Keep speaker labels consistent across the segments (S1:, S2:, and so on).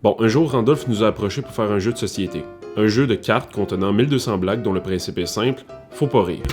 S1: Bon, un jour, Randolph nous a approchés pour faire un jeu de société. Un jeu de cartes contenant 1200 blagues dont le principe est simple, faut pas rire.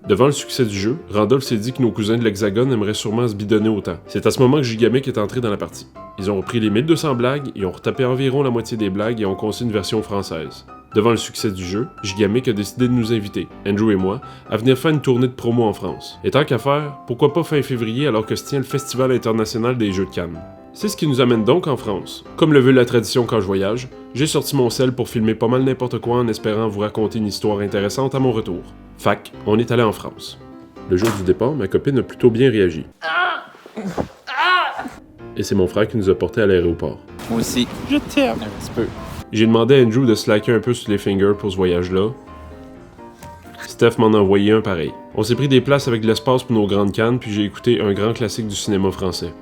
S1: Devant le succès du jeu, Randolph s'est dit que nos cousins de l'Hexagone aimeraient sûrement se bidonner autant. C'est à ce moment que Gigamic est entré dans la partie. Ils ont repris les 1200 blagues, ils ont retapé environ la moitié des blagues et ont conçu une version française. Devant le succès du jeu, Gigamic a décidé de nous inviter, Andrew et moi, à venir faire une tournée de promo en France. Et tant qu'à faire, pourquoi pas fin février alors que se tient le Festival international des Jeux de Cannes. C'est ce qui nous amène donc en France. Comme le veut la tradition quand je voyage, j'ai sorti mon sel pour filmer pas mal n'importe quoi en espérant vous raconter une histoire intéressante à mon retour. Fac, on est allé en France. Le jour du départ, ma copine a plutôt bien réagi. Et c'est mon frère qui nous a portés à l'aéroport.
S2: Moi aussi. Je t'aime un petit peu.
S1: J'ai demandé à Andrew de slacker un peu sur les fingers pour ce voyage-là. Steph m'en a envoyé un pareil. On s'est pris des places avec de l'espace pour nos grandes cannes, puis j'ai écouté un grand classique du cinéma français.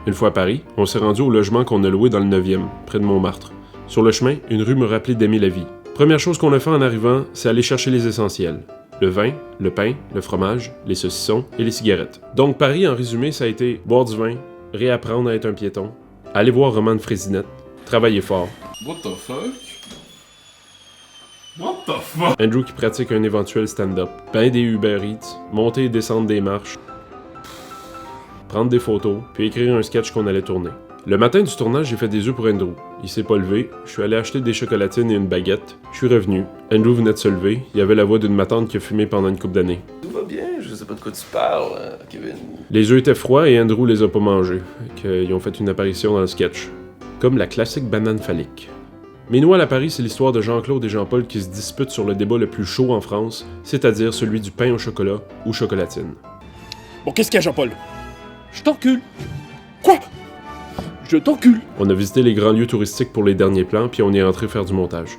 S1: Une fois à Paris, on s'est rendu au logement qu'on a loué dans le 9e, près de Montmartre. Sur le chemin, une rue me rappelait d'aimer la vie. Première chose qu'on a fait en arrivant, c'est aller chercher les essentiels. Le vin, le pain, le fromage, les saucissons et les cigarettes. Donc Paris, en résumé, ça a été boire du vin, réapprendre à être un piéton, aller voir Romane Frésinette, travailler fort.
S3: What the fuck? What the fuck?
S1: Andrew qui pratique un éventuel stand-up, ben des Uber Eats, monter et descendre des marches, prendre des photos, puis écrire un sketch qu'on allait tourner. Le matin du tournage, j'ai fait des œufs pour Andrew. Il s'est pas levé, je suis allé acheter des chocolatines et une baguette. Je suis revenu. Andrew venait de se lever, il avait la voix d'une matante qui a fumé pendant une couple d'années.
S4: Tout va bien, je sais pas de quoi tu parles, Kevin.
S1: Les œufs étaient froids et Andrew les a pas mangés. Ils ont fait une apparition dans le sketch. Comme la classique banane phallique. Mes Noël à Paris, c'est l'histoire de Jean-Claude et Jean-Paul qui se disputent sur le débat le plus chaud en France, c'est-à-dire celui du pain au chocolat ou chocolatine.
S5: Bon, qu'est-ce qu'il y a, Jean-Paul? Je t'encule. Quoi? Je t'encule.
S1: On a visité les grands lieux touristiques pour les derniers plans, puis on est rentré faire du montage.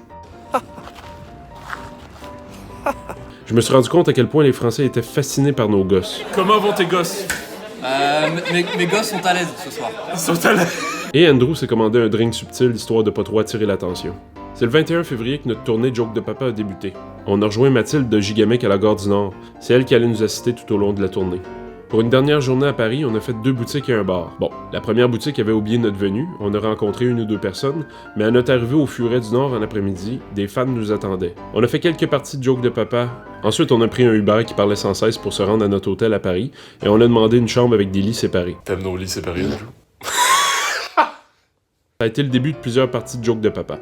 S1: Je me suis rendu compte à quel point les Français étaient fascinés par nos gosses.
S3: Comment vont tes gosses?
S2: Mes gosses sont à l'aise ce soir.
S3: Ils sont à l'aise.
S1: Et Andrew s'est commandé un drink subtil histoire de pas trop attirer l'attention. C'est le 21 février que notre tournée Joke de Papa a débuté. On a rejoint Mathilde de Gigamic à la gare du Nord. C'est elle qui allait nous assister tout au long de la tournée. Pour une dernière journée à Paris, on a fait 2 boutiques et un bar. Bon, la première boutique avait oublié notre venue, on a rencontré 1 ou 2 personnes, mais à notre arrivée au Furet du Nord en après-midi, des fans nous attendaient. On a fait quelques parties de Joke de Papa. Ensuite, on a pris un Uber qui parlait sans cesse pour se rendre à notre hôtel à Paris, et on a demandé une chambre avec des lits séparés.
S3: T'aimes nos lits séparés, Andrew?
S1: Ça a été le début de plusieurs parties de Joke de Papa.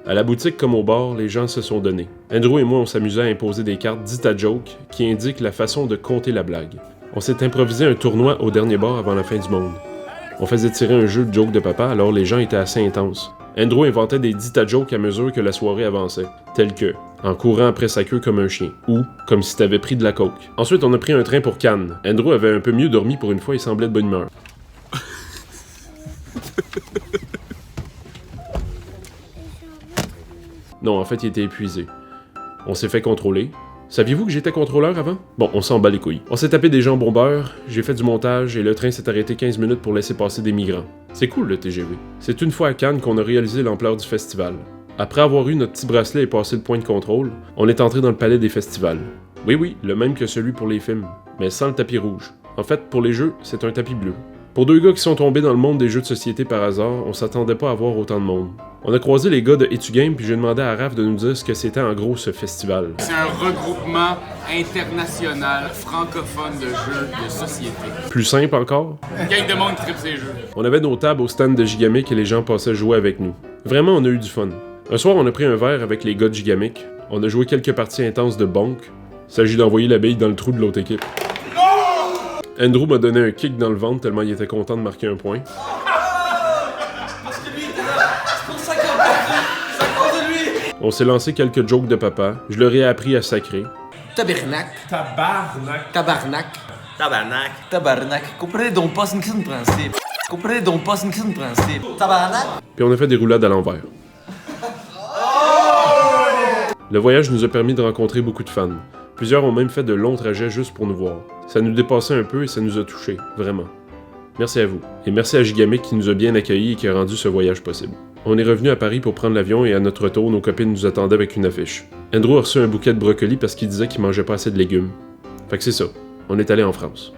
S1: À la boutique comme au bar, les gens se sont donnés. Andrew et moi, on s'amusait à imposer des cartes dites à joke qui indiquent la façon de compter la blague. On s'est improvisé un tournoi au dernier bar avant la fin du monde. On faisait tirer un jeu de joke de papa, alors les gens étaient assez intenses. Andrew inventait des dites à joke à mesure que la soirée avançait, tels que « en courant après sa queue comme un chien » ou « comme si t'avais pris de la coke ». Ensuite, on a pris un train pour Cannes. Andrew avait un peu mieux dormi pour une fois et semblait de bonne humeur. Non, en fait, il était épuisé. On s'est fait contrôler. Saviez-vous que j'étais contrôleur avant? Bon, on s'en bat les couilles. On s'est tapé des jambons beurre, j'ai fait du montage et le train s'est arrêté 15 minutes pour laisser passer des migrants. C'est cool le TGV. C'est une fois à Cannes qu'on a réalisé l'ampleur du festival. Après avoir eu notre petit bracelet et passé le point de contrôle, on est entré dans le palais des festivals. Oui, le même que celui pour les films, mais sans le tapis rouge. En fait, pour les jeux, c'est un tapis bleu. Pour 2 gars qui sont tombés dans le monde des jeux de société par hasard, on s'attendait pas à voir autant de monde. On a croisé les gars de Etugame puis j'ai demandé à Raph de nous dire ce que c'était en gros ce festival.
S6: C'est un regroupement international francophone de jeux de société.
S1: Plus simple encore?
S6: Une gang de monde qui tripe ces jeux.
S1: On avait nos tables au stand de Gigamic et les gens passaient jouer avec nous. Vraiment, on a eu du fun. Un soir, on a pris un verre avec les gars de Gigamic. On a joué quelques parties intenses de bonk. Il s'agit d'envoyer la bille dans le trou de l'autre équipe. Andrew m'a donné un kick dans le ventre tellement il était content de marquer un point. On s'est lancé quelques jokes de papa. Je leur ai appris à sacrer.
S2: Tabarnak.
S3: Tabarnak.
S2: Tabarnak.
S4: Tabarnak.
S2: Tabarnak. Comprenez donc pas, c'est une question de principe. Comprenez donc pas, c'est une question de principe. Tabarnak.
S1: Puis on a fait des roulades à l'envers. Le voyage nous a permis de rencontrer beaucoup de fans. Plusieurs ont même fait de longs trajets juste pour nous voir. Ça nous dépassait un peu et ça nous a touchés, vraiment. Merci à vous. Et merci à Gigamic qui nous a bien accueillis et qui a rendu ce voyage possible. On est revenu à Paris pour prendre l'avion et à notre retour, nos copines nous attendaient avec une affiche. Andrew a reçu un bouquet de brocolis parce qu'il disait qu'il mangeait pas assez de légumes. Fait que c'est ça. On est allé en France.